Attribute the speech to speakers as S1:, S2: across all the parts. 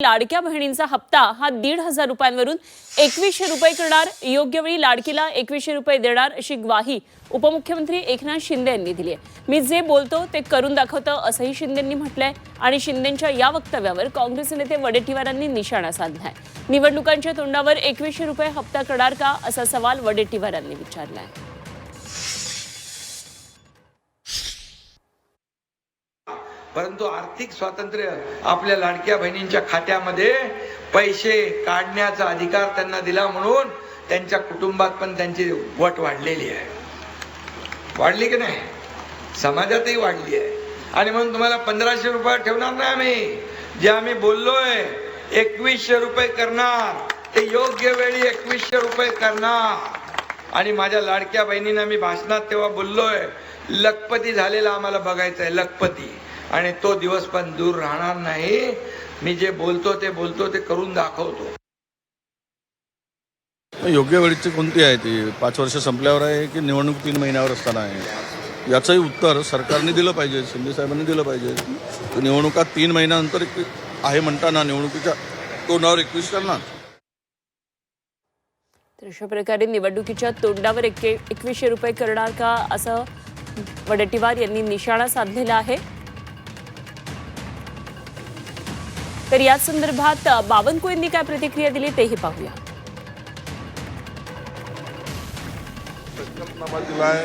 S1: लाडक्या बहिणींचा हप्ता हा 1,500 रुपयांवरून 2,100 रुपये करणार। योग्य वेळी लाडकीला 2,100 रुपये देणार अशी ग्वाही उपमुख्यमंत्री एकनाथ शिंदे यांनी दिली आहे। मी जे बोलतो ते करून दाखवतो असंही शिंदेंनी म्हटलंय आणि शिंदेंच्या या वक्तव्यावर काँग्रेस नेते वडेट्टीवारांनी निशाणा साधलाय। निवडणुकांच्या तोंडावर 2,100 रुपये हप्ता करणार का असा सवाल वडेट्टीवारांनी विचारलाय।
S2: परंतु आर्थिक स्वातंत्र्य आपल्या लाडक्या बहिणींच्या खात्यामध्ये पैसे काढण्याचा अधिकार त्यांना दिला म्हणून त्यांच्या कुटुंबात पण त्यांची वट वाढलेली आहे। वाढली की नाही? समाजातही वाढली आहे। आणि म्हणून तुम्हाला 1,500 रुपये ठेवणार नाही आम्ही। जे आम्ही बोललोय 2,100 रुपये करणार ते योग्य वेळी 2,100 रुपये करणार। आणि माझ्या लाडक्या बहिणींना मी भाषणात तेव्हा बोललोय लखपती झालेला आम्हाला बघायचं आहे, लखपती। आणि तो दिवस पण दूर राहणार नाही। मी जे बोलतो ते करून दाखवतो।
S3: योग्य वेळेची कोणती आहे ती? 5 वर्ष संपल्यावर आहे की निवडणूक 3 महिन्यावर असताना आहे? याचंही उत्तर सरकारने दिलं पाहिजे, शिंदे साहेबांनी दिलं पाहिजे। निवडणुका 3 महिन्यानंतर आहे म्हणताना निवडणुकीच्या तोंडावर 21 करणार।
S1: तर अशा प्रकारे निवडणुकीच्या तोंडावर 2,100 रुपये करणार का असं वडेट्टीवार यांनी निशाणा साधलेला आहे। तर या संदर्भात बावनकुळेंनी काय प्रतिक्रिया दिली तेही पाहूया।
S4: संकल्पनामा दिलाय,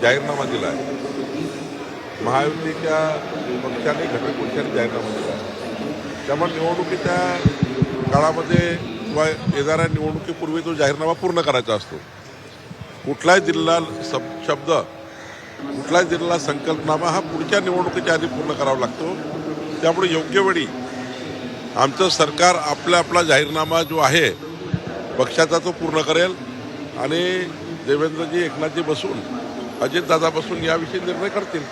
S4: जाहीरनामा दिलाय, महायुतीच्या पक्षाने घटक पक्षाने जाहीरनामा दिलाय। त्यामुळे निवडणुकीच्या काळामध्ये किंवा येणाऱ्या निवडणुकीपूर्वी तो जाहीरनामा पूर्ण करायचा असतो। कुठलाही जिल्हा शब्द, कुठलाही जिल्हा संकल्पनामा हा पुढच्या निवडणुकीच्या आधी पूर्ण करावा लागतो। त्यामुळे योग्य वेळी आमचं सरकार आपला जाहीरनामा जो आहे पक्षाचा तो पूर्ण करेल आणि देवेंद्रजी एकनाथजी बसून अजितदादा बसून याविषयी निर्णय करतील।